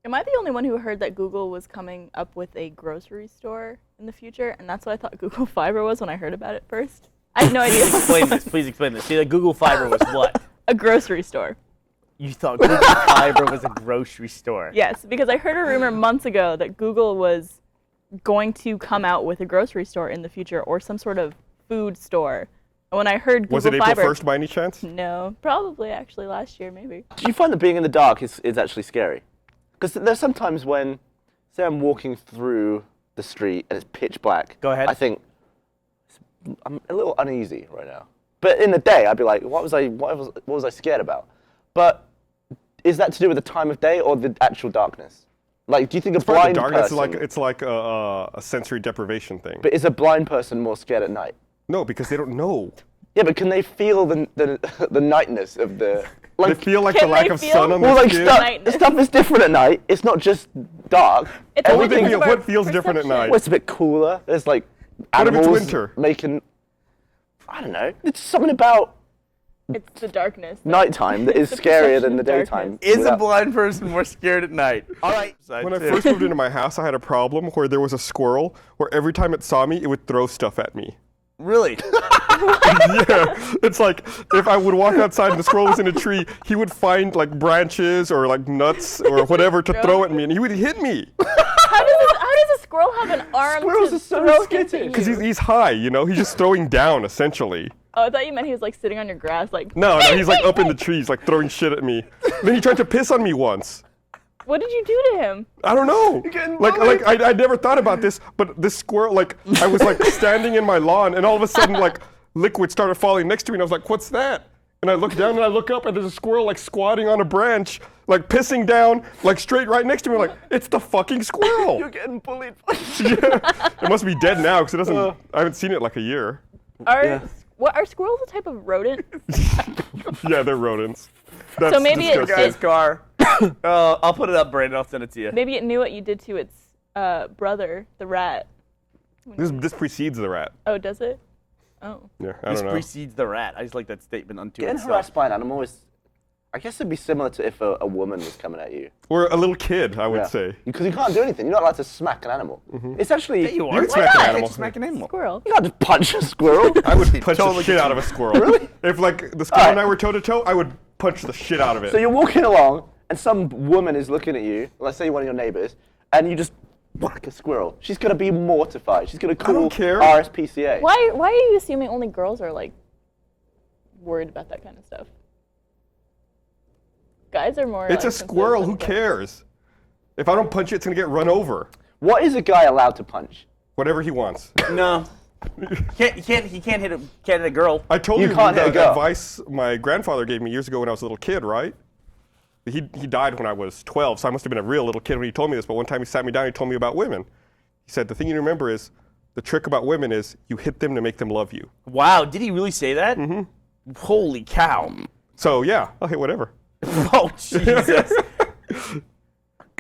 Am I the only one who heard that Google was coming up with a grocery store in the future? And that's what I thought Google Fiber was when I heard about it first. I had no idea. Explain this. Please explain this. See, the Google Fiber was what? A grocery store. You thought Google Fiber was a grocery store? Yes, because I heard a rumor months ago that Google was going to come out with a grocery store in the future or some sort of food store. And when I heard Google Was it Fiber, April 1st by any chance? No, probably actually last year, maybe. Do you find that being in the dark is actually scary? Because there's sometimes when, say I'm walking through the street and it's pitch black. Go ahead. I think, I'm a little uneasy right now. But in the day, I'd be like, what was I scared about? But is that to do with the time of day or the actual darkness? Like, do you think a blind person... It's like a sensory deprivation thing. But is a blind person more scared at night? No, because they don't know. Yeah, but can they feel the nightness of the... They feel like the lack of sun on well, their like skin. stuff is different at night. It's not just dark. It's only Everything. because of our What feels different at perception. night? Well, it's a bit cooler. There's like What if it's animals winter? making... I don't know. It's something about It's the darkness. nighttime that is It's the scarier perception than the of darkness. daytime. Is a without- blind person more scared at night? All right. When I first moved into my house, I had a problem where there was a squirrel where every time it saw me, it would throw stuff at me. Really? Yeah, it's like if I would walk outside and the squirrel was in a tree, he would find like branches or like nuts or whatever to throw at me, and he would hit me. How does a squirrel have an arm Squirrels to are so throw skittish. things at Because you? he's high, you know? He's just throwing down, essentially. Oh, I thought you meant he was like sitting on your grass, like. No, he's like up in the trees, like throwing shit at me. Then he tried to piss on me once. What did you do to him? I don't know. getting Like bullied. I never thought about this, but this squirrel, like I was like standing in my lawn, and all of a sudden, like liquid started falling next to me, and I was like, "What's that?" And I look down and I look up, and there's a squirrel like squatting on a branch, like pissing down, like straight right next to me. I'm like, it's the fucking squirrel. You're getting bullied. Yeah. It must be dead now because it doesn't. I haven't seen it like a year. What are squirrels a type of rodent? Yeah, they're rodents. That's So maybe it- disgusting. Guy's car. I'll put it up, Brandon. I'll send it to you. Maybe it knew what you did to its brother, the rat. This precedes the rat. Oh, does it? Oh. Yeah, I This don't know. precedes the rat. I just like that statement unto Getting itself. harassed by an animal is, I guess it'd be similar to if a woman was coming at you. Or a little kid, I would say. Because you can't do anything. You're not allowed to smack an animal. It's actually... Yeah, you You are. can smack an Why not? animal. Smack an animal. Squirrel. You can't just punch a squirrel. I would punch Totally the shit out of a squirrel. Really? If like the squirrel and I were toe to toe, I would punch the shit out of it. So you're walking along, and some woman is looking at you, let's say you're one of your neighbors, and you just whack a squirrel. She's going to be mortified. She's going to call don't care. RSPCA. Why are you assuming only girls are like worried about that kind of stuff? Guys are more. It's like, a squirrel. Who sensitive. cares? If I don't punch it, it's gonna get run over. What is a guy allowed to punch? Whatever he wants. No. He can't hit a girl. I told You you, can't hit a the girl. advice my grandfather gave me years ago when I was a little kid, right? He died when I was 12, so I must have been a real little kid when he told me this. But one time he sat me down and he told me about women. He said, the thing you remember is, the trick about women is you hit them to make them love you. Wow, did he really say that? Mm-hmm. Holy cow. So yeah, I'll hit whatever. Oh, Jesus.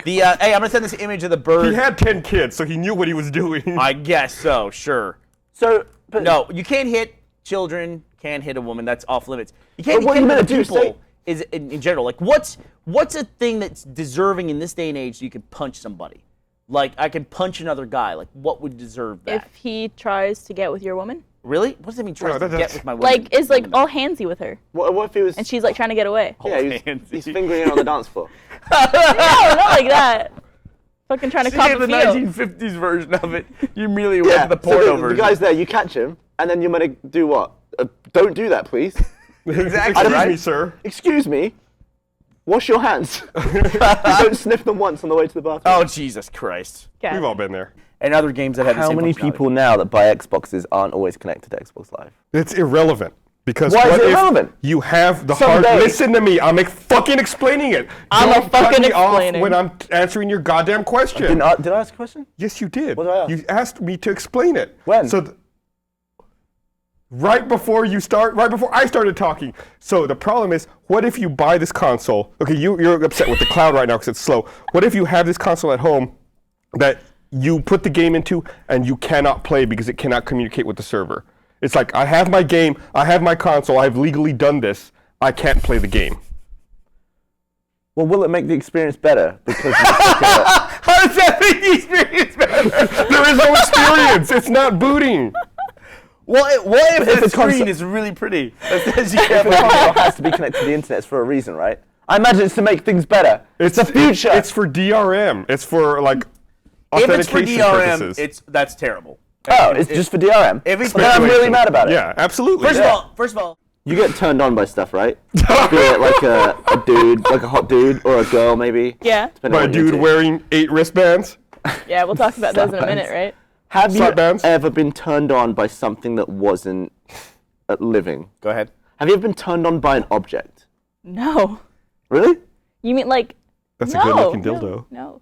Hey, I'm going to send this image of the bird. He had 10 kids, so he knew what he was doing. I guess so, sure. So, but No, you can't hit children, can't hit a woman. That's off limits. You can't But what hit you other meant to do, people is in general. Like, what's a thing that's deserving in this day and age so you can punch somebody? Like, I can punch another guy. Like, what would deserve that? If he tries to get with your woman, Really? What does that mean, tries to that's- get with my woman? like is like all handsy with her, what if he was... and she's like trying to get away. yeah, he's fingering her on the dance floor. No, not like that. Fucking trying to See, cop the a feel. 1950s version of it. You immediately went to the so porno the version. guy's there, you catch him, and then you're going to do what? Don't do that, please. Exactly, Excuse right? me, sir. Excuse me. Wash your hands. Don't sniff them once on the way to the bathroom. Oh, Jesus Christ. Okay. We've all been there. And other games that have the How same many functionality. people now that buy Xboxes aren't always connected to Xbox Live? It's irrelevant. Because Why is what it if irrelevant? you have the Someday- hard... Listen to me. I'm fucking explaining it. I'm Don't cut fucking me off explaining. when I'm answering your goddamn question. Did I ask a question? Yes, you did. What did I ask? You asked me to explain it. When? So right before I started talking. So the problem is, what if you buy this console? Okay, you're upset with the cloud right now because it's slow. What if you have this console at home that you put the game into and you cannot play because it cannot communicate with the server? It's like, I have my game, I have my console, I've legally done this, I can't play the game. Well, will it make the experience better? Because How does that make the experience better? There is no experience. It's not booting. What if If the the console- screen is really pretty? if the console has to be connected to the internet, it's for a reason, right? I imagine it's to make things better. It's the future. It's for DRM. It's for like If it's for authentication DRM, purposes. that's terrible. it's just for DRM. If it's Then I'm really Speculation. mad about it. Yeah, absolutely. First of all, You get turned on by stuff, right? Be it like a dude, like a hot dude, or a girl maybe. Yeah. depending By on a what you're dude into. wearing 8 wristbands. Yeah, we'll talk about those in a minute, Slap right? Have you Slap bands? ever been turned on by something that wasn't living? go ahead. Have you ever been turned on by an object? No. Really? You mean like? That's a no, good-looking dildo. No.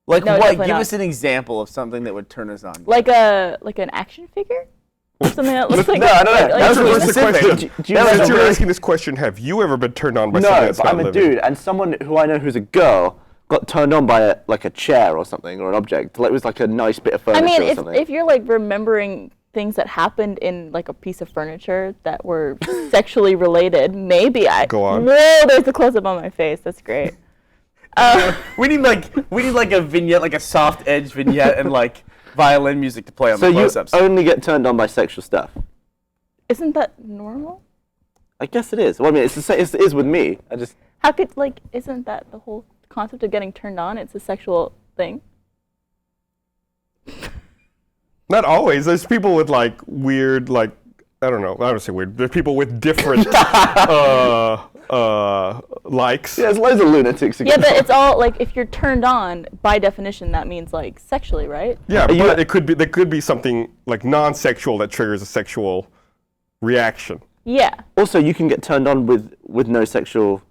Like No, what? definitely Give not. us an example of something that would turn us on. Like an action figure? Something that looks like. No, I don't know. Like, That's like- Reverse the specific. question. Do you Since know you're really- asking this question, have you ever been turned on by something No, that's but not I'm a living? dude, and someone who I know who's a girl got turned on by a chair or something, or an object. Like it was like a nice bit of I furniture mean, or if something. if you're like remembering things that happened in like a piece of furniture that were sexually related, maybe I. Go on. Whoa, there's a close up on my face. That's great. We need like a vignette, like a soft edge vignette, and like violin music to play on So the you close-ups. only get turned on by sexual stuff. Isn't that normal? I guess it is. Well, I mean, it is with me. I just How could like? Isn't that the whole concept of getting turned on? It's a sexual thing. Not always. There's people with like weird, like I don't know. I don't say weird. There's people with different likes. yeah, there's loads of lunatics. Yeah, but it's all like if you're turned on, by definition, that means like sexually, right? Yeah, you- but it could be. There could be something like non-sexual that triggers a sexual reaction. Yeah. Also, you can get turned on with no sexual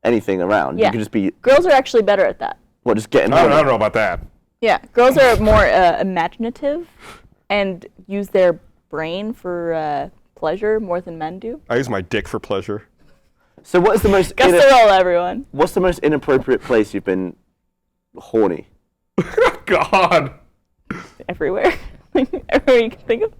anything around. Yeah. You can just be Girls are actually better at that. just getting. I don't horny. know about that. Yeah, girls are more imaginative and use their brain for pleasure more than men do. I use my dick for pleasure. So what is the most Sorola, everyone. what's the most inappropriate place you've been horny? God. Everywhere. Everywhere you can think of.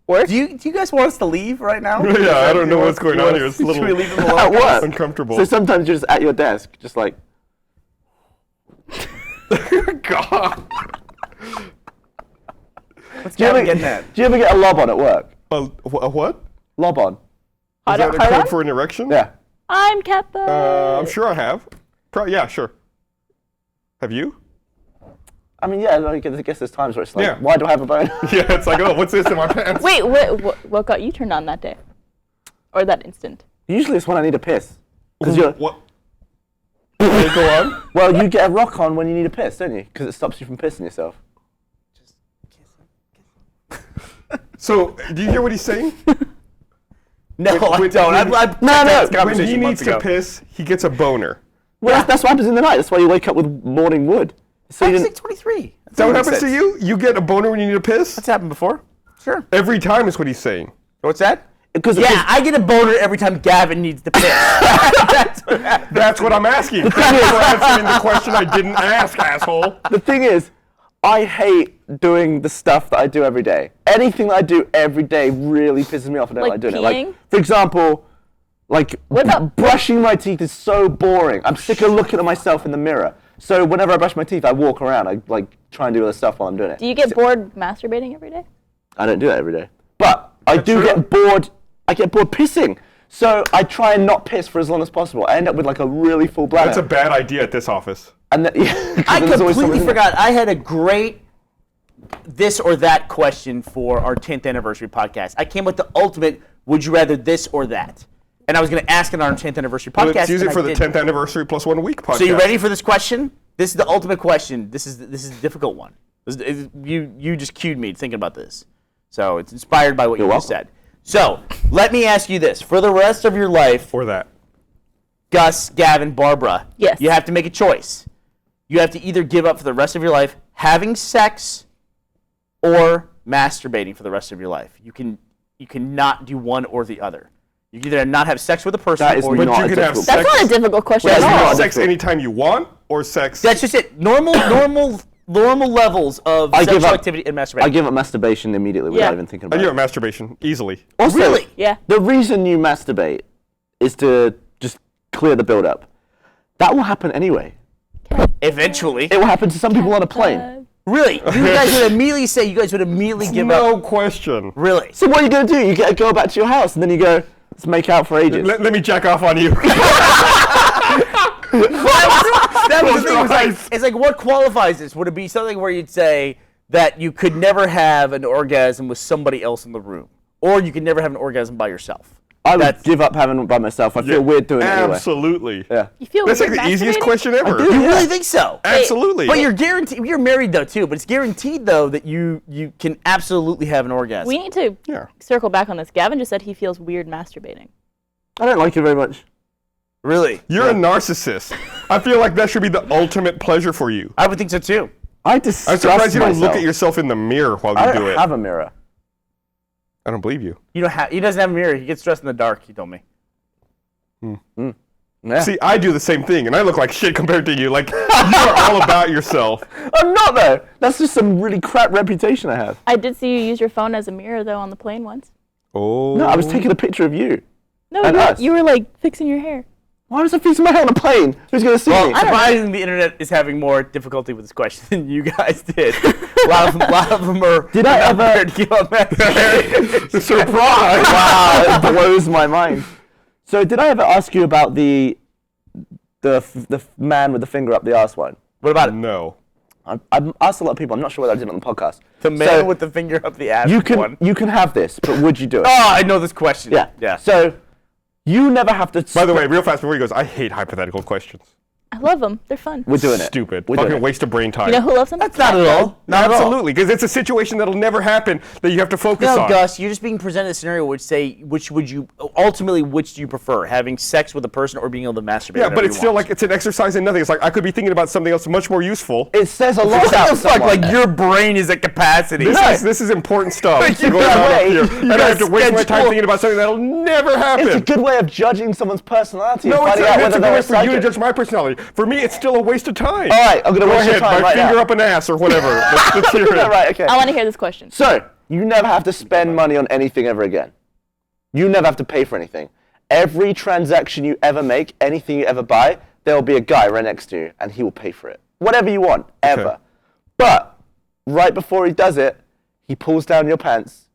Work. do you guys want us to leave right now? Yeah, I don't know what's going on here. It's a Should we little leave them alone? At work. uncomfortable. So sometimes you're just at your desk, just like God. What's Do you, ever, Gavin getting at? do you ever get a lob on at work? A what? Lob on. Is that a hard code on? for an erection? Yeah. I'm Kappa. I'm sure I have. Yeah, sure. Have you? I mean, yeah. I guess there's times where it's like, Yeah. why do I have a bone? Yeah, it's like, oh, what's this in my pants? Wait, what got you turned on that day? Or that instant? Usually it's when I need a piss. Because you're What? Okay, go on. well, you get a rock on when you need a piss, don't you? Because it stops you from pissing yourself. So, do you hear what he's saying? No, I When- don't. when- I've No, had no. this When conversation he needs months to ago. piss, he gets a boner. Well, that's what happens in the night. That's why you wake up with morning wood. So you I was didn't. like 23. Is that what happens to you? You get a boner when you need to piss? That's happened before. Sure. Every time is what he's saying. What's that? Because Yeah, I get a boner every time Gavin needs to piss. That's what happens. That's what I'm asking. Thanks for answering the question I didn't ask, asshole. the thing is, I hate doing the stuff that I do every day. Anything that I do every day really pisses me off. I don't Like like doing it. peeing? Like, for example, like What about brushing my teeth is so boring. I'm sick of looking at myself in the mirror. So whenever I brush my teeth, I walk around. I like try and do other stuff while I'm doing it. Do you get bored masturbating every day? I don't do that every day, but I do true. get bored. I get bored pissing. So I try and not piss for as long as possible. I end up with like a really full bladder. That's a bad idea at this office. And then, yeah, 'cause I then there's always completely someone in there. forgot. I had a great this or that question for our 10th anniversary podcast. I came with the ultimate would you rather this or that. And I was going to ask it on our 10th anniversary podcast. Let's use it and for I the didn't. 10th anniversary plus 1 week podcast. So you ready for this question? This is the ultimate question. This is a difficult one. You just cued me thinking about this. So it's inspired by what you just said. So let me ask you this. For the rest of your life, Or that. Gus, Gavin, Barbara, Yes. you have to make a choice. You have to either give up for the rest of your life having sex or masturbating for the rest of your life. You cannot do one or the other. You can either not have sex with a person That is or But not you a can have difficult sex. That's not a difficult question Wait, at you can all. have sex anytime you want, or sex. that's just it. Normal levels of I give sexual up- activity and masturbation. I give up masturbation immediately without Yeah. even thinking I about do it. masturbation easily. Also, Really? Yeah. the reason you masturbate is to just clear the build-up. That will happen anyway. Eventually. It will happen to some people on a plane. Really? You guys would immediately say you guys would immediately give No up. question. Really? So what are you going to do? You go back to your house and then you go, let's make out for ages. Let me jack off on you. That was the thing. Christ. It's like, what qualifies this? Would it be something where you'd say that you could never have an orgasm with somebody else in the room, or you could never have an orgasm by yourself? I would give up having it by myself. I feel weird doing it anyway. Absolutely. Yeah. You feel That's like weird the easiest masturbating? question ever. You really think so? Absolutely. But you're guaranteed. You're married though too. But it's guaranteed though that you can absolutely have an orgasm. We need to circle back on this. Gavin just said he feels weird masturbating. I don't like it very much. Really? You're a narcissist. I feel like that should be the ultimate pleasure for you. I would think so too. I'm surprised you don't look at yourself in the mirror while you I do don't it. have a mirror. I don't believe you. You don't have. He doesn't have a mirror. He gets dressed in the dark. He told me. Yeah. See, I do the same thing, and I look like shit compared to you. Like, you're all about yourself. I'm not though. That's just some really crap reputation I have. I did see you use your phone as a mirror though on the plane once. Oh. No, I was taking a picture of you. No, And us. you were like fixing your hair. Why was I fixing my hair on a plane? Who's going to see me? Surprisingly, the internet is having more difficulty with this question than you guys did. A lot of them are. Did I ever? Surprise! Wow, it blows my mind. So, did I ever ask you about the man with the finger up the arse one? What about it? No. I've asked a lot of people. I'm not sure whether I did it on the podcast. The man with the finger up the ass one. You can have this, but would you do it? Oh, I know this question. Yeah. So, you never have to. By the way, real fast before he goes, I hate hypothetical questions. I love them. They're fun. We're doing it. Stupid. We're doing Fucking it. waste of brain time. You know who loves them? That's not at all. Not at all. Absolutely, because it's a situation that'll never happen that you have to focus No, on. Gus, you're just being presented a scenario which would you ultimately which do you prefer, having sex with a person or being able to masturbate? Yeah, but whenever it's you still want? like it's an exercise in nothing. It's like I could be thinking about something else much more useful. It says a lot What about the fuck? someone. Like your brain is at capacity. This is important stuff. You going gotta on up wait. here. You And I have to gotta waste my time schedule. thinking about something that'll never happen. It's a good way of judging someone's personality No, and it's finding out not. whether It's a good they're way a for you to psychic. judge my personality. For me, it's still a waste of time. All right, I'm going to Go waste your ahead, time my right finger now. up an ass or whatever. Let's hear it. Right, okay. I want to hear this question. So, you never have to spend money on anything ever again. You never have to pay for anything. Every transaction you ever make, anything you ever buy, there will be a guy right next to you, and he will pay for it. Whatever you want, ever. Okay. But, right before he does it, he pulls down your pants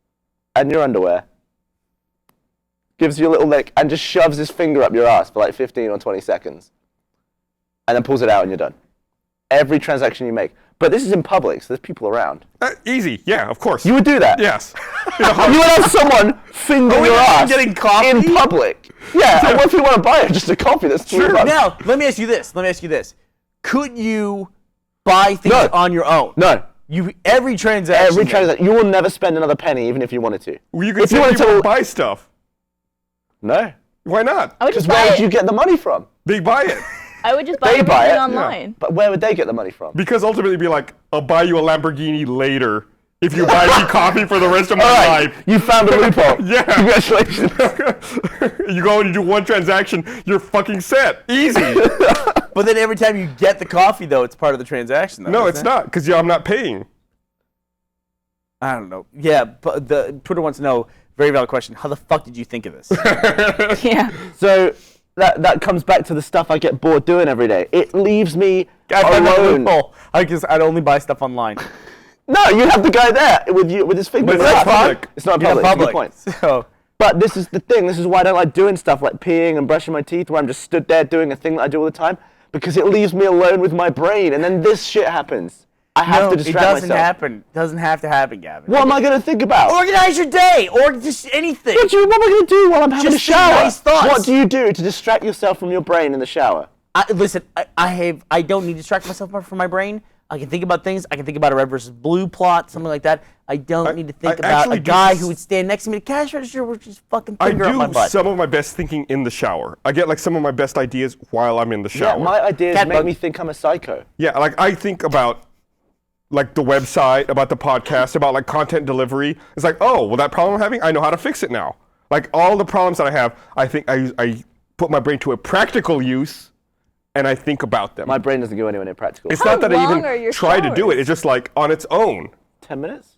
and your underwear, gives you a little lick, and just shoves his finger up your ass for like 15 or 20 seconds. And then pulls it out and you're done. Every transaction you make. But this is in public, so there's people around. Easy. Yeah, of course. You would do that? Yes. You would have someone finger your ass getting coffee? in public. Yeah, and what if you want to buy just a coffee that's $3? Now, let me ask you this. Could you buy things No. on your own? No. Every transaction. Every transaction. You will never spend another penny, even if you wanted to. Well, you could If say you wanted people to- buy stuff. No. Why not? I would Because just buy where would it. you get the money from? They buy it. I would just buy They buy everything it? online. But where would they get the money from? Because ultimately it'd be like, I'll buy you a Lamborghini later if you buy me coffee for the rest of my All right, life. you found a loophole. Yeah. Congratulations. You go and you do one transaction, you're fucking set. Easy. But then every time you get the coffee, though, it's part of the transaction. Though, No, isn't it's it? not, because I'm not paying. I don't know. Yeah, but the Twitter wants to know, very valid question, how the fuck did you think of this? Yeah. So that comes back to the stuff I get bored doing every day. It leaves me I found that alone. loophole. I'd only buy stuff online. No, you have the guy there with his finger. But in it's his not ass. public. It's not Yeah, public. That's a good public. point. So, But this is the thing. This is why I don't like doing stuff like peeing and brushing my teeth, where I'm just stood there doing a thing that I do all the time, because it leaves me alone with my brain, and then this shit happens. I have no, to it distract doesn't myself. happen. It doesn't have to happen, Gavin. What am I going to think about? Organize your day, or just anything. What am I going to do while I'm having Just a shower? nice thoughts. What do you do to distract yourself from your brain in the shower? Listen, I don't need to distract myself from my brain. I can think about things. I can think about a red versus blue plot, something like that. I don't need to think I about actually a do guy s- who would stand next to me at the cash register with just fucking I finger up my do butt. some of my best thinking in the shower. I get like some of my best ideas while I'm in the shower. Yeah, my ideas Cat make bug. me think I'm a psycho. Yeah, like I think about like the website, about the podcast, about like content delivery. It's like, oh, well, that problem I'm having, I know how to fix it now. Like all the problems that I have, I think I put my brain to a practical use, and I think about them. My brain doesn't go anywhere near practical. It's How not that I long are even your try to do showers? it. It's just like on its own. 10 minutes?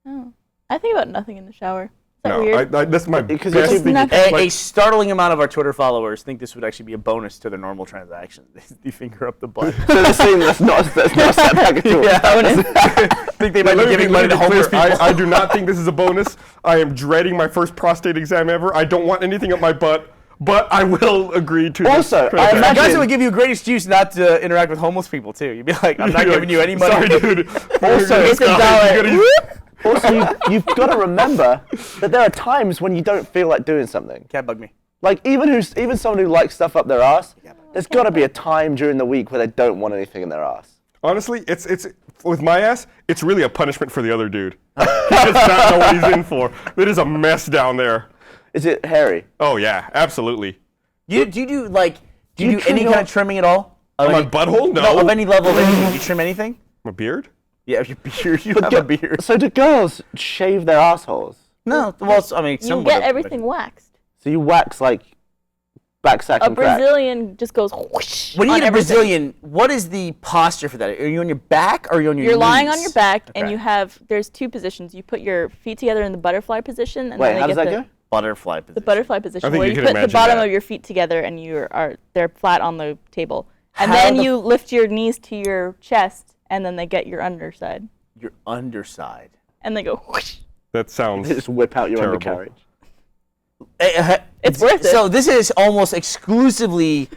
Oh. I think about nothing in the shower. No, weird? that's my Because best it's thing. nothing. A startling amount of our Twitter followers think this would actually be a bonus to their normal transactions. They finger up the butt. So they're saying that's not a setback at all. Yeah, think they might be giving money to homeless people. I do not think this is a bonus. I am dreading my first prostate exam ever. I don't want anything up my butt, but I will agree to Also, this I transaction. imagine- Guys, it would give you a great excuse not to interact with homeless people too. You'd be like, I'm not giving you any money. Sorry, dude. Also, it's a dollar. Also, you've got to remember that there are times when you don't feel like doing something. Can't bug me. Like even someone who likes stuff up their ass, there's got to be a time during the week where they don't want anything in their ass. Honestly, it's with my ass, it's really a punishment for the other dude. He does not know what he's in for. It is a mess down there. Is it hairy? Oh yeah, absolutely. Do you do any trim kind your- of trimming at all? Of My any- butthole? No, of No. any level of anything. Do you trim anything? My beard? Yeah, your beard. You have a beard. So do girls shave their assholes? No, well, I mean, You some get would- everything waxed. So you wax like backsack A and crack? Brazilian just goes whoosh When you on get a everything. Brazilian, what is the posture for that? Are you on your back or are you on your You're knees? lying on your back, and Okay. you have, there's two positions. You put your feet together in the butterfly position, and Wait, then how they does get that the, go? Butterfly position. the butterfly position, think where you you can put the imagine bottom that. of your feet together, and they're flat on the table. And How then the you lift your knees to your chest, and then they get your underside, Your underside. and they go whoosh. That sounds. They just whip out your Terrible. undercarriage. It's worth it. So this is almost exclusively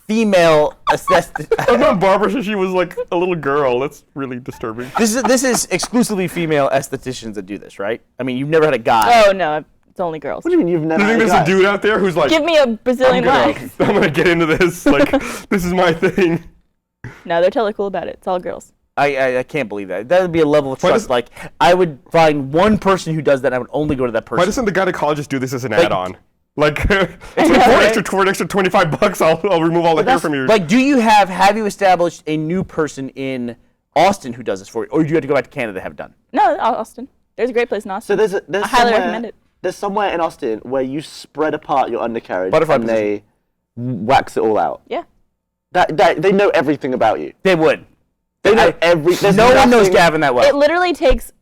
female aesthetic. I've known Barbara since she was like a little girl. That's really disturbing. This is exclusively female estheticians that do this, right? I mean, you've never had a guy. Oh no, it's only girls. What do you mean you've never Do you think had there's a guy? dude out there who's like, Give me a Brazilian I'm wax. gonna get into this. Like, this is my thing. No, they're totally cool about it. It's all girls. I can't believe that. That would be a level of Why trust. does- Like, I would find one person who does that, and I would only go to that person. Why doesn't the gynecologist do this as an Like- add-on? Like, know, for an extra $25, I'll remove all the hair from your. Like, have you established a new person in Austin who does this for you, or do you have to go back to Canada to have it done? No, Austin. There's a great place in So Austin. there's I highly somewhere, recommend it. There's somewhere in Austin where you spread apart your undercarriage Butterfly and they wax it all out. Yeah. They know everything about you. They would. They know every. There's No one knows nothing- Gavin that well. It literally takes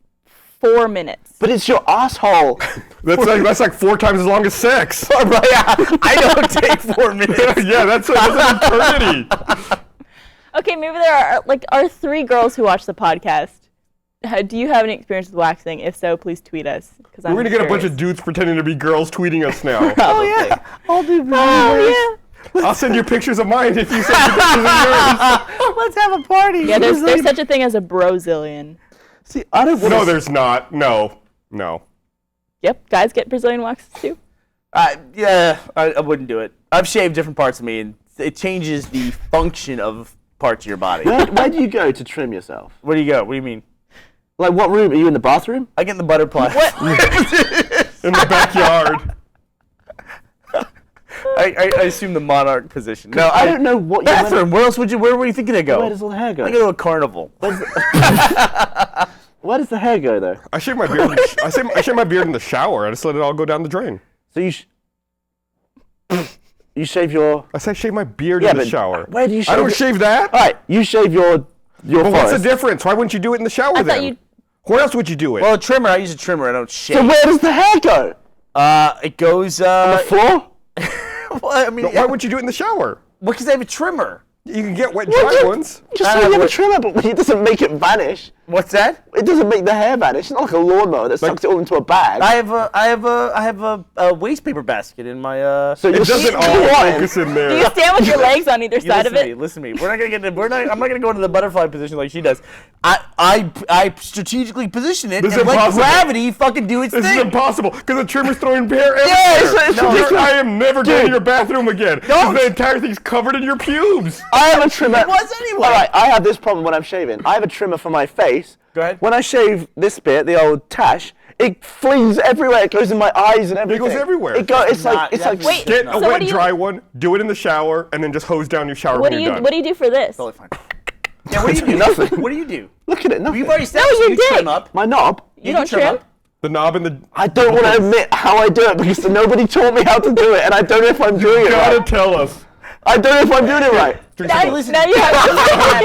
4 minutes. But it's your asshole. That's like 4 times as long as sex. I don't take 4 minutes. Yeah, that's an eternity. Okay, maybe there are 3 girls who watch the podcast. Do you have any experience with waxing? If so, please tweet us. We're gonna get a bunch of dudes pretending to be girls tweeting us now. Oh yeah, I'll do. Oh I'll send you pictures of mine if you send me pictures of yours. Let's have a party. yeah. There's such a thing as a Brozillion. See, I don't want No, there's not. No. Yep, guys get Brazilian waxes too. Yeah, I wouldn't do it. I've shaved different parts of me, and it changes the function of parts of your body. Where do you go to trim yourself? Where do you go? What do you mean? Like, what room? Are you in the bathroom? I get in the butterfly. In the backyard. I assume the monarch position. No, I don't know what you're bathroom. Where else would you? Where were you thinking to go? Where does all the hair go? I go to a carnival. Where does the hair go, though? I shave my beard. I shave my beard in the shower. I just let it all go down the drain. So you shave your. I say shave my beard Yeah, in the but shower. where do you I shave don't your- shave that. All right, you shave your Well, what's the forest. difference? Why wouldn't you do it in the shower I then? thought you. Where else would you do it? Well, a trimmer. I use a trimmer. I don't shave. So where does the hair go? It goes. The floor? Well, I mean, Why would you do it in the shower? because I have a trimmer. You can get wet, dry ones. Just so you have a trimmer, but it doesn't make it vanish. What's that? It doesn't make the hair vanish. It's not like a lawnmower that sucks it all into a bag. I have a waste paper basket in my. So It you're doesn't all squatting. focus in Do you there. stand with your legs on either side of it? Listen to me. We're not gonna get into. I'm not gonna go into the butterfly position like she does. I strategically position it This is and let impossible. gravity fucking do its This is thing. impossible because the trimmer's throwing hair everywhere. it's No, ridiculous. I am never going to Dude. your bathroom again. 'Cause Don't. The entire thing's covered in your pubes. I have a trimmer. It was anyway. All right, I have this problem when I'm shaving. I have a trimmer for my face. Go ahead. When I shave this bit, the old tash, it flings everywhere. It goes in my eyes and everything. goes everywhere. It's not- like it's that's- like Wait. Get So a what wet, do you- dry one, do it in the shower, and then just hose down your shower What when do you're you done. What do you do for this? Totally fine. Yeah, what do you do? Nothing. What do you do? Look at it. Nothing. You've already established your you dick. trim up. My knob. You don't trim trim? up. The knob and the... I don't want to admit how I do it because nobody taught me how to do it, and I don't know if I'm doing it Gotta right. tell us. I don't know if I'm doing it right. Now, listen. now you have.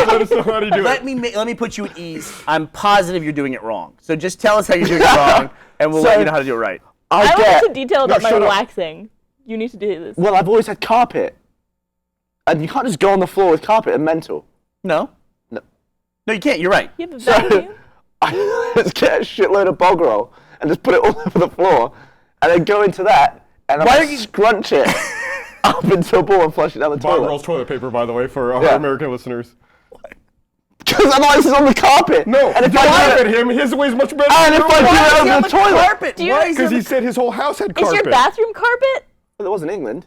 Let us know how to do Let it. me put you at ease. I'm positive you're doing it wrong. So just tell us how you're doing it wrong, and we'll let So- you know how to do it right. I went get. into detail about my shut up. waxing. You need to do this. Well, I've always had carpet, and you can't just go on the floor with carpet. It's mental. No. No. No, you can't. You're right. You have a vacuum? I just get a shitload of bog roll and just put it all over the floor, and then go into that, and Why I don't you- scrunch it up into a ball and flush it down the Bob toilet. rolls toilet paper, by the way, for our Yeah. American listeners. Because otherwise it's on the carpet. No, and if don't I laugh do at it, him. His way's much better. and if I do it over the toilet, carpet? Do you- Why is Because it he said his whole house had Is carpet. your bathroom carpet? well, it was in England.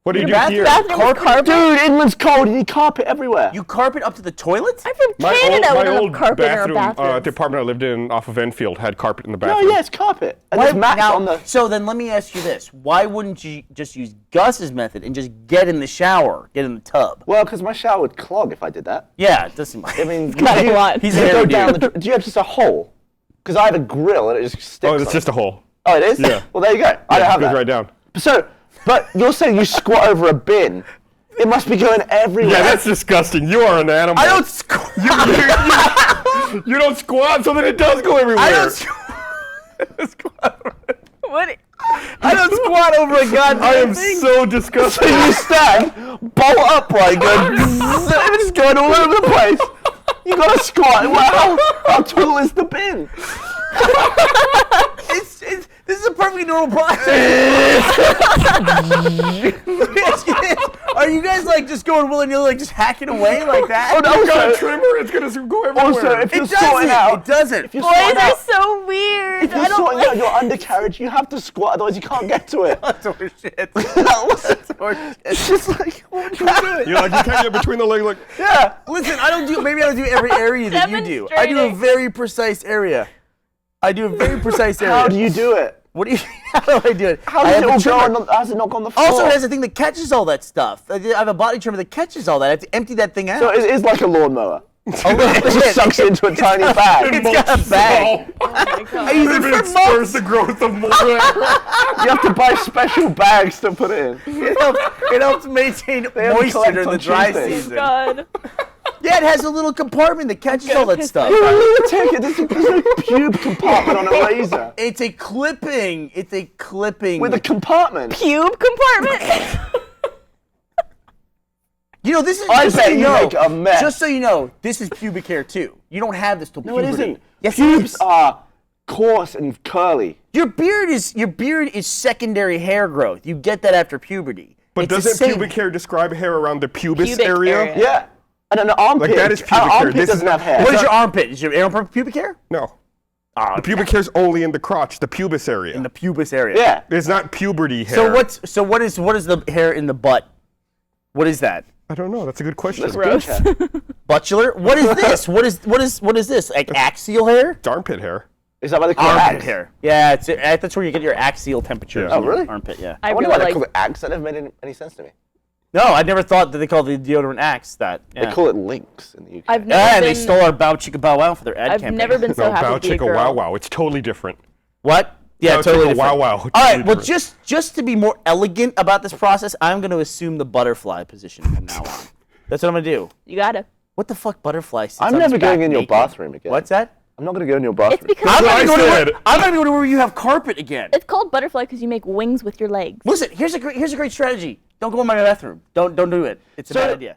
What do you do Your here? Bathroom with carpet? Dude, England's cold. You need carpet everywhere. You carpet up to the toilet? I'm from My Canada. old, We my don't old have carpet in our bathroom, bathrooms. the apartment I lived in off of Enfield had carpet in the no, bathroom. yeah, it's carpet. And Why- there's mats now, on the. So then let me ask you this. Why wouldn't you just use Gus's method and just get in the shower, get in the tub? Well, because my shower would clog if I did that. Yeah, it doesn't matter. I mean, Not a lot. He's you a go hairy down dude. the. Do you have just a hole? Because I have a grill and it just sticks. Oh, it's on just it. a hole. Oh, it is. Yeah. Well, there you go. I don't have Goes that. right down. So, but you're saying you squat over a bin. It must be going everywhere. Yeah, that's disgusting. You are an animal. I don't squat. You don't squat, so then it does go everywhere. I don't squat. What? I don't squat over a goddamn I am thing. so So disgusted. you stand, bolt upright, go, it's going all over the place. You gotta squat. Wow, how tall is the bin? This is a perfectly normal process. Let me ask you this. Are you guys like just going willy-nilly, like just hacking away like that? Oh, no, You got a also, trimmer, it's gonna go everywhere. also, if you're It sorting doesn't. out, It doesn't. if you're Boys sorting are out, so weird. if I you're don't sorting like out your undercarriage, you have to squat, otherwise you can't get to it. That's horseshit. It's just like, what are you doing? You're like, you can't get between the legs, like, Yeah. Listen, I don't do. Maybe I don't do every area that you do. I do a Demonstrating. very precise area. I do a very precise area. How do you do it? What do you? How do I do it? How I does have it a all trimmer. go on? How does it not go on the floor? Also, it has a thing that catches all that stuff. I have a body trimmer that catches all that. I have to empty that thing out. So it is like a lawnmower. a little It just bit. sucks it into a tiny bag. It's got a bag. Oh my I God. use Even it for spurs months. the growth of more. You have to buy special bags to put it in. It helps maintain only moisture collect during on the dry Tuesdays. season. God. Yeah, it has a little compartment that catches all that piss stuff. You're a lunatic. There's a pube compartment on a razor. It's a clipping. It's a clipping. With a compartment. Pube compartment. You know, this is I just bet so you you know. make a mess. Just so you know, this is pubic hair too. You don't have this till No, it puberty. isn't. Yes, it Pubes is. are coarse and curly. Your beard is secondary hair growth. You get that after puberty. But It's the doesn't same- pubic hair describe hair around the pubis Pubic area? area. Yeah. And an armpit. Like, that is an pubic hair. armpit This is doesn't have not- hair. What is your armpit? Is your armpit pubic hair? No. Oh, The pubic hair's only in the crotch, the pubis area. in the pubis area. Yeah. It's not puberty hair. What is the hair in the butt? What is that? I don't know. That's a good question. That's Gross. good hair. Butular? What is this? What is this? Like axial hair? It's armpit hair. Is that why they call it Armpit axe? hair. Yeah, that's where you get your axial temperature. Yeah. Oh, really? Armpit, yeah. I I wonder really why they like. call it axe. That never made any sense to me. No, I never thought that they called the deodorant Axe that. Yeah. They call it lynx in the UK. I've never Yeah, and been. they stole our Bow Chicka Bow Wow for their ad I've campaign. never been so No, happy bow to be a chicka girl. wow wow. It's totally different. What? Yeah, Bow totally chicka different. wow wow. All right, Totally well, different. just to be more elegant about this process, I'm going to assume the butterfly position from now on. That's what I'm going to do. You gotta. What the fuck butterfly sits I'm on never its back going in your naked? bathroom again. What's that? I'm not going to go in your It's bathroom. because I'm what I not said. going to go where you have carpet again. it's called butterfly because you make wings with your legs. Listen, here's a great strategy. Don't go in my bathroom. Don't do it. It's a bad idea.